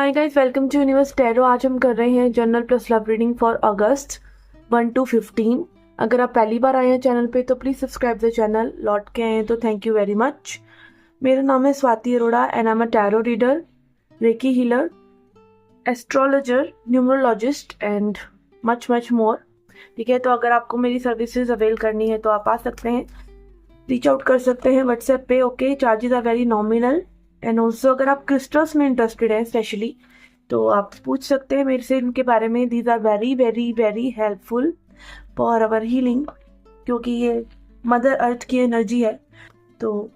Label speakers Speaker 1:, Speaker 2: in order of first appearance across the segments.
Speaker 1: Hi guys, welcome to universe tarot. आज हम कर रहे हैं general plus love reading for August 1 to 15। अगर आप पहली बार आए हैं चैनल पे तो प्लीज़ सब्सक्राइब द चैनल। लौट के आए हैं तो थैंक यू वेरी मच। मेरा नाम है Swati Arora and I am a tarot reader, recce healer, astrologer, numerologist and much much more. ठीक है, तो अगर आपको मेरी सर्विसेज अवेल करनी है तो आप आ सकते हैं, रीच आउट कर सकते हैं व्हाट्सएप पे। Okay, charges are very nominal. And also अगर आप क्रिस्टल्स में इंटरेस्टेड हैं स्पेशली तो आप पूछ सकते हैं मेरे से इनके बारे में। These are very very very helpful for our healing, क्योंकि ये मदर अर्थ की एनर्जी है। तो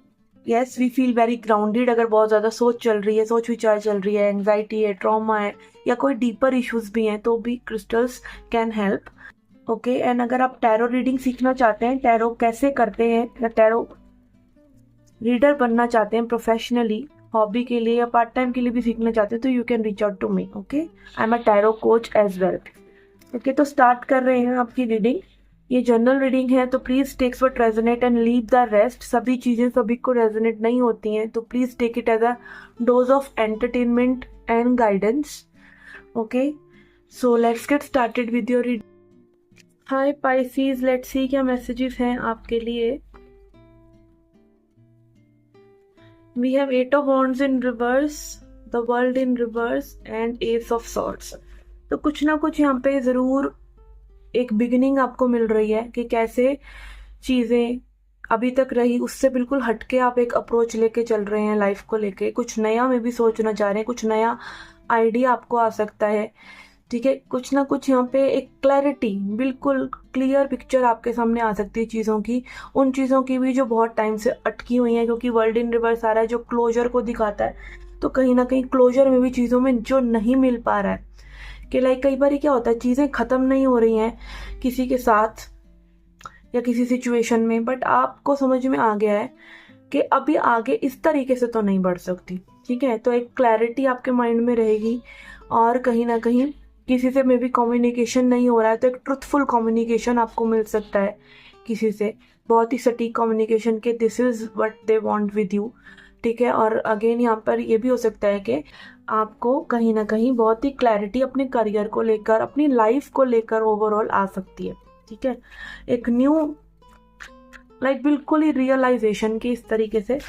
Speaker 1: yes, we feel very grounded. अगर बहुत ज़्यादा सोच चल रही है, सोच विचार चल रही है, एंग्जाइटी है, ट्रॉमा है या कोई डीपर इश्यूज भी हैं तो भी crystals can help. Okay, and अगर आप टैरो रीडिंग सीखना चाहते हैं, टैरो कैसे करते हैं या टैरो रीडर बनना चाहते हैं प्रोफेशनली, हॉबी के लिए या पार्ट टाइम के लिए भी सीखना चाहते हैं तो you can reach out to me. Okay, I am a tarot coach as well. Okay, तो स्टार्ट कर रहे हैं आपकी रीडिंग। ये जनरल रीडिंग है तो please takes what resonate and leave the rest. सभी चीजें सभी को रेजोनेट नहीं होती हैं, तो please take it as a dose of entertainment and guidance. Okay, so let's get started with your reading. Hi Pisces, let's see क्या messages हैं आपके लिए। We have 8 of Wands in reverse, the World in reverse and Ace of Swords। तो कुछ ना कुछ यहाँ पे ज़रूर एक बिगिनिंग आपको मिल रही है कि कैसे चीज़ें अभी तक रही उससे बिल्कुल हटके आप एक अप्रोच लेके चल रहे हैं लाइफ को लेके। कुछ नया में भी सोचना चाह रहे हैं, कुछ नया आइडिया आपको आ सकता है। ठीक है, कुछ ना कुछ यहाँ पे एक क्लैरिटी, बिल्कुल क्लियर पिक्चर आपके सामने आ सकती है चीज़ों की, उन चीज़ों की भी जो बहुत टाइम से अटकी हुई हैं, क्योंकि वर्ल्ड इन रिवर्स आ रहा है जो क्लोजर को दिखाता है। तो कहीं ना कहीं क्लोजर में भी चीज़ों में जो नहीं मिल पा रहा है कि लाइक कई बार क्या होता है, चीज़ें ख़त्म नहीं हो रही हैं किसी के साथ या किसी सिचुएशन में, बट आपको समझ में आ गया है कि अभी आगे इस तरीके से तो नहीं बढ़ सकती। ठीक है, तो एक क्लैरिटी आपके माइंड में रहेगी और कहीं ना कहीं किसी से मे भी कम्युनिकेशन नहीं हो रहा है तो एक ट्रुथफुल कम्युनिकेशन आपको मिल सकता है किसी से, बहुत ही सटीक कम्युनिकेशन के this is what they want with you. ठीक है, और अगेन यहाँ पर ये भी हो सकता है कि आपको कहीं ना कहीं बहुत ही क्लैरिटी अपने करियर को लेकर, अपनी लाइफ को लेकर ओवरऑल आ सकती है। ठीक है, एक न्यू लाइक बिल्कुल ही रियलाइजेशन की इस तरीके से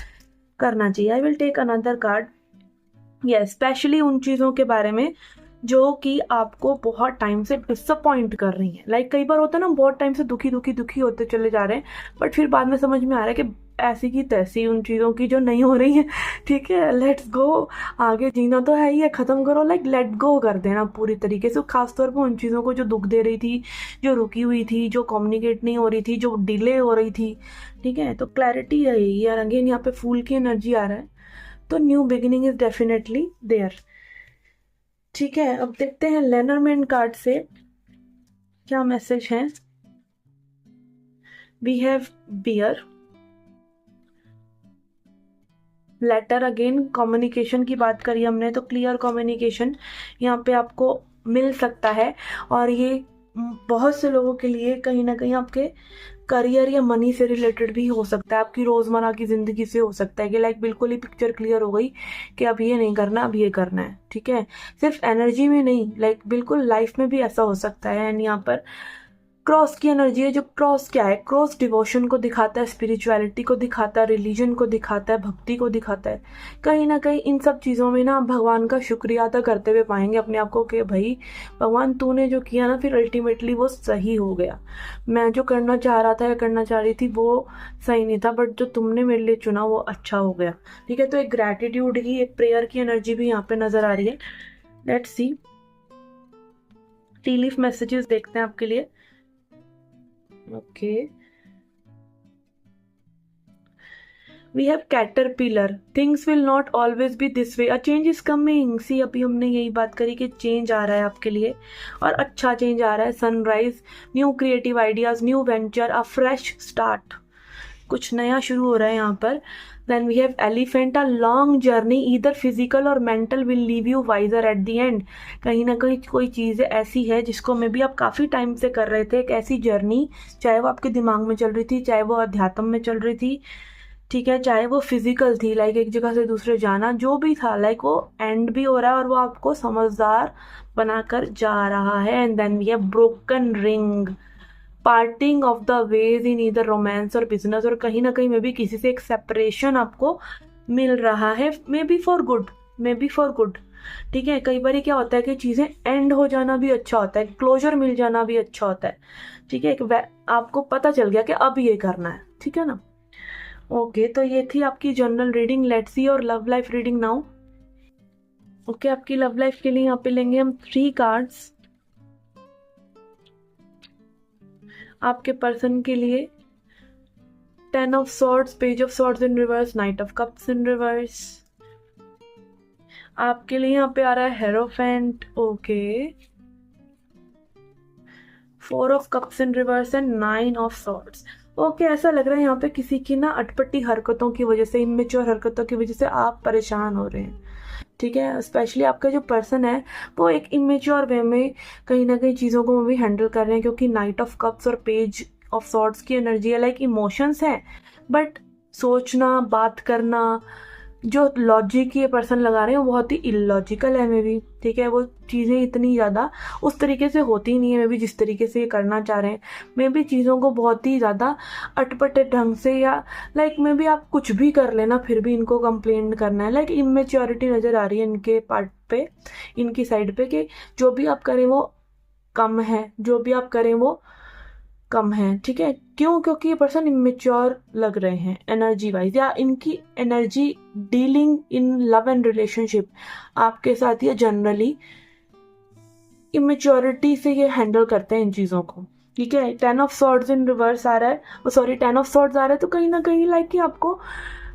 Speaker 1: करना चाहिए। I will take another card. Yes, specially उन चीज़ों के बारे में जो कि आपको बहुत टाइम से डिसअपॉइंट कर रही हैं। लाइक कई बार होता है ना, बहुत टाइम से दुखी दुखी दुखी होते चले जा रहे हैं, बट फिर बाद में समझ में आ रहा है कि ऐसी की तैसी उन चीज़ों की जो नहीं हो रही है। ठीक है, लेट्स गो, आगे जीना तो है ही है, ख़त्म करो, लाइक लेट गो कर देना पूरी तरीके से। खासतौर पर उन चीज़ों को जो दुख दे रही थी, जो रुकी हुई थी, जो कम्युनिकेट नहीं हो रही थी, जो डिले हो रही थी। ठीक है, तो क्लैरिटी रहेगी। और अगेन यहाँ पे फूल की एनर्जी आ रहा है, तो new beginning is definitely there. ठीक है, अब देखते हैं लेनरमैन कार्ड से क्या मैसेज है। We have bear, letter. Again communication की बात करी हमने तो क्लियर कम्युनिकेशन यहाँ पे आपको मिल सकता है, और ये बहुत से लोगों के लिए कहीं ना कहीं आपके करियर या मनी से रिलेटेड भी हो सकता है, आपकी रोज़मर्रा की ज़िंदगी से हो सकता है कि लाइक बिल्कुल ही पिक्चर क्लियर हो गई कि अब ये नहीं करना, अब ये करना है। ठीक है, सिर्फ एनर्जी में नहीं, लाइक बिल्कुल लाइफ में भी ऐसा हो सकता है। एंड यहाँ पर क्रॉस की एनर्जी है। जो क्रॉस क्या है, क्रॉस डिवोशन को दिखाता है, स्पिरिचुअलिटी को दिखाता है, रिलीजन को दिखाता है, भक्ति को दिखाता है। कहीं ना कहीं इन सब चीज़ों में ना आप भगवान का शुक्रिया अदा करते हुए पाएंगे अपने आप को कि भाई भगवान तूने जो किया ना, फिर अल्टीमेटली वो सही हो गया। मैं जो करना चाह रहा था या करना चाह रही थी वो सही नहीं था, बट जो तुमने मेरे लिए चुना वो अच्छा हो गया। ठीक है, तो एक ग्रैटिट्यूड की, एक प्रेयर की एनर्जी भी यहाँ पे नजर आ रही है। Let's see, T leaf messages देखते हैं आपके लिए। Okay. We have caterpillar. Things will not always be this way. A change is coming. See, अभी हमने यही बात करी कि चेंज आ रहा है आपके लिए और अच्छा चेंज आ रहा है। Sunrise, new creative ideas, new venture, अ फ्रेश स्टार्ट, कुछ नया शुरू हो रहा है यहाँ पर। Then we have elephant, a long journey, either physical or mental, will leave you wiser at the end। कहीं ना कहीं कोई चीज़ ऐसी है जिसको मैं भी आप काफ़ी टाइम से कर रहे थे, एक ऐसी जर्नी, चाहे वो आपके दिमाग में चल रही थी, चाहे वो अध्यात्म में चल रही थी। ठीक है, चाहे वो फिजिकल थी लाइक एक जगह से दूसरे जाना, जो भी था लाइक वो एंड भी हो रहा है और वो आपको समझदार बनाकर जा रहा है। And then we have broken ring, parting of the ways in either romance और बिजनेस, और कहीं ना कहीं मे बी किसी से एक सेपरेशन आपको मिल रहा है, may be for good, may be for good. ठीक है, कई बार क्या होता है कि चीज़ें एंड हो जाना भी अच्छा होता है, क्लोजर मिल जाना भी अच्छा होता है। ठीक है, आपको पता चल गया कि अब ये करना है, ठीक है ना। ओके, तो ये थी आपकी जनरल रीडिंग। लेट्स सी और love life reading now. Okay, आपकी लव लाइफ के लिए यहाँ पे लेंगे हम 3 कार्ड्स। आपके पर्सन के लिए 10 of swords, page of swords in reverse, night of cups in reverse. आपके लिए यहाँ पे आ रहा है hierophant, okay, 4 of cups in reverse and 9 of swords. Okay, ऐसा लग रहा है यहाँ पे किसी की ना अटपटी हरकतों की वजह से, इमेच्योर हरकतों की वजह से आप परेशान हो रहे हैं। ठीक है, स्पेशली आपका जो पर्सन है वो एक इमेच्योर वे में कहीं ना कहीं चीज़ों को भी हैंडल कर रहे हैं, क्योंकि नाइट ऑफ कप्स और पेज ऑफ सॉर्ड्स की एनर्जी है, लाइक इमोशंस है, बट सोचना, बात करना, जो लॉजिक ये पर्सन लगा रहे हैं वो बहुत ही इलॉजिकल है मे बी। ठीक है, वो चीज़ें इतनी ज़्यादा उस तरीके से होती नहीं है मे बी जिस तरीके से ये करना चाह रहे हैं। मे बी चीज़ों को बहुत ही ज़्यादा अटपटे ढंग से, या लाइक मे बी आप कुछ भी कर लेना फिर भी इनको कंप्लेन करना है, लाइक इमेच्योरिटी नज़र आ रही है इनके पार्ट पे, इनकी साइड पे, कि जो भी आप करें वो कम है, जो भी आप करें वो कम है। ठीक है, क्यों? क्योंकि ये पर्सन इमेच्योर लग रहे हैं एनर्जी वाइज, या इनकी energy dealing in love and relationship आपके साथ, या जनरली इमेच्योरिटी से ये हैंडल करते हैं इन चीज़ों को। ठीक है, 10 ऑफ सॉर्ड्स इन रिवर्स आ रहा है, सॉरी 10 ऑफ सॉर्ड्स आ रहा है, तो कहीं ना कहीं लाइक कि आपको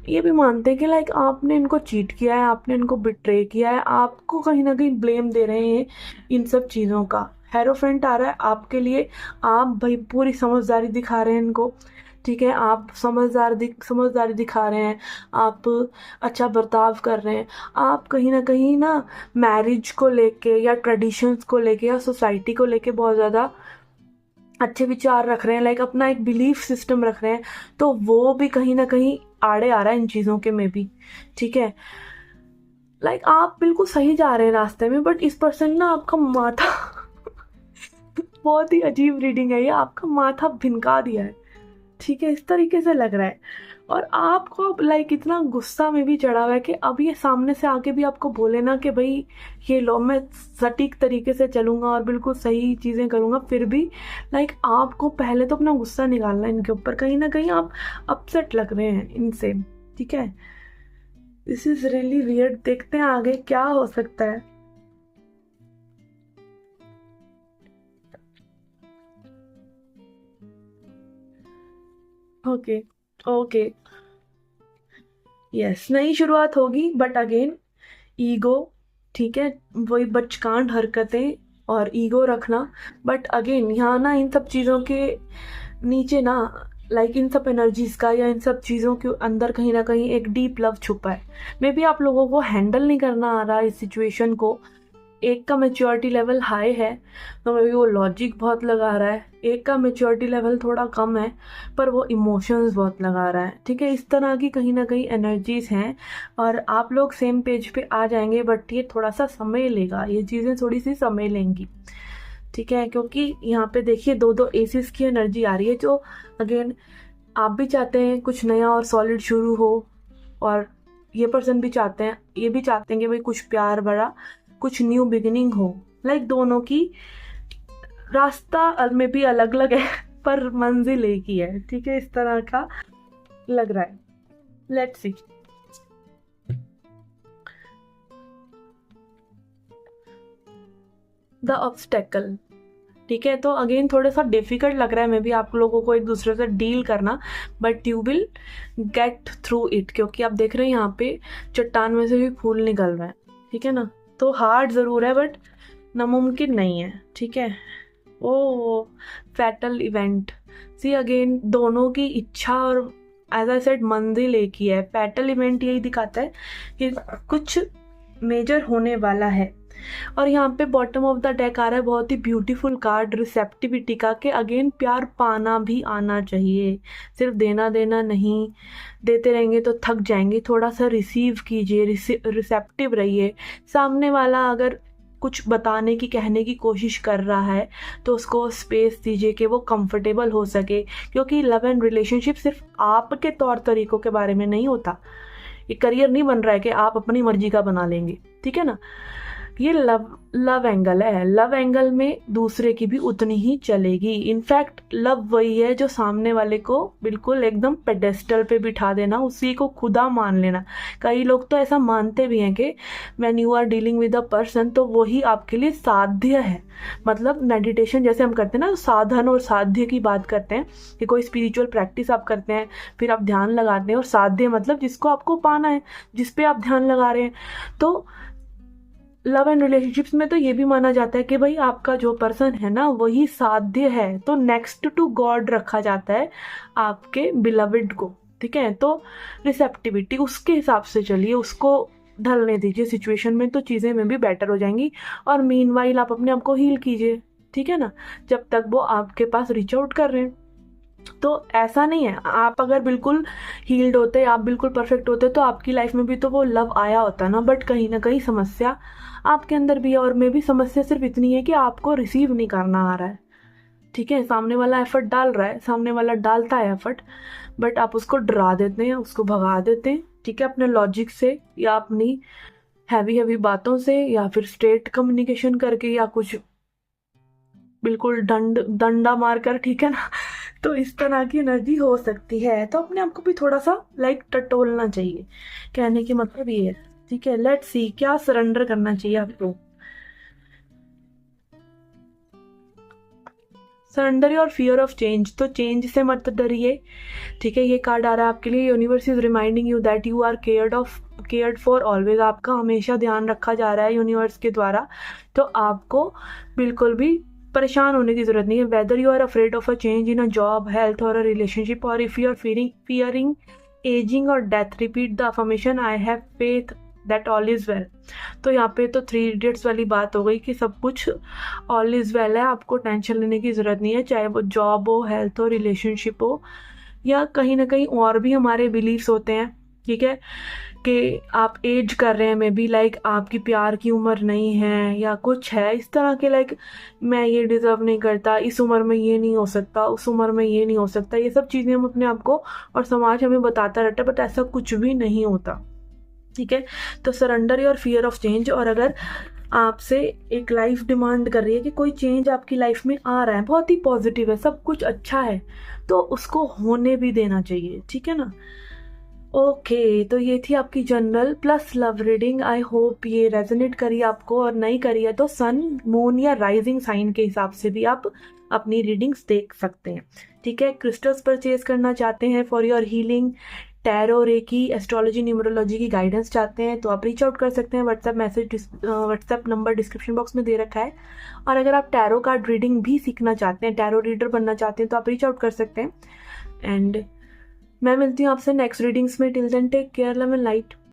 Speaker 1: ये भी मानते हैं कि लाइक आपने इनको चीट किया है, आपने इनको बिट्रे किया है, आपको कहीं ना कहीं ब्लेम दे रहे हैं इन सब चीज़ों का। हेरोफेंट आ रहा है आपके लिए, आप भाई पूरी समझदारी दिखा रहे हैं इनको। ठीक है, आप समझदारी दिखा रहे हैं, आप अच्छा बर्ताव कर रहे हैं, आप कहीं ना मैरिज को लेके या ट्रेडिशंस को लेके या सोसाइटी को लेके बहुत ज़्यादा अच्छे विचार रख रहे हैं, लाइक अपना एक बिलीफ सिस्टम रख रहे हैं, तो वो भी कहीं ना कहीं आड़े आ रहा है इन चीज़ों के में भी। ठीक है, लाइक आप बिल्कुल सही जा रहे हैं रास्ते में, बट इस पर्सन ने ना आपका माथा बहुत ही अजीब रीडिंग है ये, आपका माथा भिनका दिया है। ठीक है, इस तरीके से लग रहा है, और आपको लाइक इतना गुस्सा में भी चढ़ा हुआ है कि अब ये सामने से आके भी आपको बोले ना कि भाई ये लो, मैं सटीक तरीके से चलूँगा और बिल्कुल सही चीज़ें करूँगा, फिर भी लाइक आपको पहले तो अपना गुस्सा निकालना है इनके ऊपर। कहीं ना कहीं आप अपसेट लग रहे हैं इनसे। ठीक है, दिस इज़ रियली वियर्ड। देखते हैं आगे क्या हो सकता है। ओके ओके, यस, नई शुरुआत होगी, बट अगेन ईगो। ठीक है, वही बचकांड हरकतें और ईगो रखना, बट अगेन यहाँ ना इन सब चीज़ों के नीचे ना लाइक इन सब एनर्जीज का या इन सब चीज़ों के अंदर कहीं ना कहीं एक डीप लव छुपा है। मे बी आप लोगों को हैंडल नहीं करना आ रहा इस सिचुएशन को। एक का मेच्योरिटी लेवल हाई है तो मे बी वो लॉजिक बहुत लगा रहा है, एक का मेच्योरिटी लेवल थोड़ा कम है पर वो इमोशंस बहुत लगा रहा है। ठीक है, इस तरह की कहीं ना कहीं एनर्जीज हैं और आप लोग सेम पेज पे आ जाएंगे, बट ये थोड़ा सा समय लेगा, ये चीज़ें थोड़ी सी समय लेंगी। ठीक है, क्योंकि यहाँ पे देखिए दो दो एसिस की एनर्जी आ रही है, जो अगेन आप भी चाहते हैं कुछ नया और सॉलिड शुरू हो, और ये पर्सन भी चाहते हैं, ये भी चाहते हैं कि भाई कुछ प्यार भरा, कुछ न्यू बिगिनिंग हो। लाइक दोनों की रास्ता में भी अलग अलग है पर मंजिल एक ही है। ठीक है, इस तरह का लग रहा है। Let's see. The obstacle. ठीक है, तो अगेन थोड़ा सा डिफिकल्ट लग रहा है मे बी आप लोगों को एक दूसरे से डील करना, but you will get through it, क्योंकि आप देख रहे हैं यहाँ पे चट्टान में से भी फूल निकल रहा है। ठीक है ना, तो हार्ड ज़रूर है बट नामुमकिन नहीं है। ठीक है, ओ फैटल इवेंट। सी अगेन दोनों की इच्छा और एज आई सेड मंजिल एक ही है। फैटल इवेंट यही दिखाता है कि कुछ मेजर होने वाला है। और यहाँ पे बॉटम ऑफ द डेक आ रहा है बहुत ही ब्यूटीफुल कार्ड रिसेप्टिविटी का, कि अगेन प्यार पाना भी आना चाहिए, सिर्फ देना देना नहीं। देते रहेंगे तो थक जाएंगे, थोड़ा सा रिसीव कीजिए, रिसेप्टिव रहिए। सामने वाला अगर कुछ बताने की कहने की कोशिश कर रहा है तो उसको स्पेस दीजिए कि वो कंफर्टेबल हो सके, क्योंकि लव एंड रिलेशनशिप सिर्फ आपके तौर तरीकों के बारे में नहीं होता। ये करियर नहीं बन रहा है कि आप अपनी मर्जी का बना लेंगे, ठीक है ना। ये लव एंगल है, लव एंगल में दूसरे की भी उतनी ही चलेगी। इनफैक्ट लव वही है जो सामने वाले को बिल्कुल एकदम पेडेस्टल पे बिठा देना, उसी को खुदा मान लेना। कई लोग तो ऐसा मानते भी हैं कि when you are dealing with a person तो वही आपके लिए साध्य है। मतलब मेडिटेशन जैसे हम करते हैं ना, साधन और साध्य की बात करते हैं कि कोई स्पिरिचुअल प्रैक्टिस आप करते हैं, फिर आप ध्यान लगाते हैं, और साध्य मतलब जिसको आपको पाना है, जिस पे आप ध्यान लगा रहे हैं। तो लव एंड रिलेशनशिप्स में तो ये भी माना जाता है कि भाई आपका जो पर्सन है ना वही साध्य है, तो नेक्स्ट टू गॉड रखा जाता है आपके बिलविड को, ठीक है। तो रिसेप्टिविटी उसके हिसाब से चलिए, उसको ढलने दीजिए सिचुएशन में, तो चीज़ें में भी बेटर हो जाएंगी। और मीनवाइल आप अपने आप को हील कीजिए, ठीक है ना, जब तक वो आपके पास रीच आउट कर रहे हैं। तो ऐसा नहीं है, आप अगर बिल्कुल हील्ड होते, आप बिल्कुल परफेक्ट होते, तो आपकी लाइफ में भी तो वो लव आया होता ना। बट कहीं ना कहीं समस्या आपके अंदर भी है, और में भी समस्या सिर्फ इतनी है कि आपको रिसीव नहीं करना आ रहा है, ठीक है। सामने वाला एफर्ट डाल रहा है, सामने वाला डालता है एफर्ट, बट आप उसको डरा देते हैं, उसको भगा देते हैं, ठीक है, अपने लॉजिक से या अपनी हैवी हैवी बातों से, या फिर स्ट्रेट कम्युनिकेशन करके, या कुछ बिल्कुल डंडा मारकर, ठीक है ना। तो इस तरह की एनर्जी हो सकती है, तो अपने आप को भी थोड़ा सा टटोलना चाहिए। कहने की मतलब ये है, ठीक है। लेट्स सी क्या सरेंडर करना चाहिए आपको। सरेंडर और फियर ऑफ चेंज, तो चेंज से मत डरिए, ठीक है। ये कार्ड आ रहा है आपके लिए, universe is reminding you that you are cared for always. आपका हमेशा ध्यान रखा जा रहा है यूनिवर्स के द्वारा, तो आपको बिल्कुल भी परेशान होने की जरूरत नहीं है। Whether you are afraid of a change in a job, health और अ रिलेशनशिप, और if you are fearing ageing और death, repeat the affirmation I have faith that all is well. तो यहाँ पे तो 3 इडियट्स वाली बात हो गई कि सब कुछ ऑल इज वेल है, आपको टेंशन लेने की ज़रूरत नहीं है, चाहे वो जॉब हो, हेल्थ हो, रिलेशनशिप हो, या कहीं ना कहीं और भी हमारे बिलीव्स होते हैं, ठीक है, कि आप एज कर रहे हैं, मे बी लाइक आपकी प्यार की उम्र नहीं है, या कुछ है इस तरह के, लाइक मैं ये डिज़र्व नहीं करता, इस उम्र में ये नहीं हो सकता, उस उम्र में ये नहीं हो सकता। ये सब चीज़ें हम अपने आप को, और समाज हमें बताता रहता है, बट ऐसा कुछ भी नहीं होता, ठीक है। तो surrender your fear of change. और अगर आपसे एक लाइफ डिमांड कर रही है कि कोई चेंज आपकी लाइफ में आ रहा है, बहुत ही पॉजिटिव है, सब कुछ अच्छा है, तो उसको होने भी देना चाहिए, ठीक है ना। ओके, तो ये थी आपकी general plus love reading. I hope ये रेजोनेट करी आपको, और नहीं करी है तो सन, मून या राइजिंग साइन के हिसाब से भी आप अपनी रीडिंग्स देख सकते हैं, ठीक है। क्रिस्टल्स परचेज करना चाहते हैं for your healing, tarot, reiki, astrology, numerology की गाइडेंस चाहते हैं, तो आप रीच आउट कर सकते हैं। व्हाट्सएप नंबर डिस्क्रिप्शन बॉक्स में दे रखा है। और अगर आप टैरो कार्ड रीडिंग भी सीखना चाहते हैं, टैरो रीडर बनना चाहते हैं, तो आप रीच आउट कर सकते हैं। एंड मैं मिलती हूँ आपसे नेक्स्ट रीडिंग्स में। Till then take care, love and light.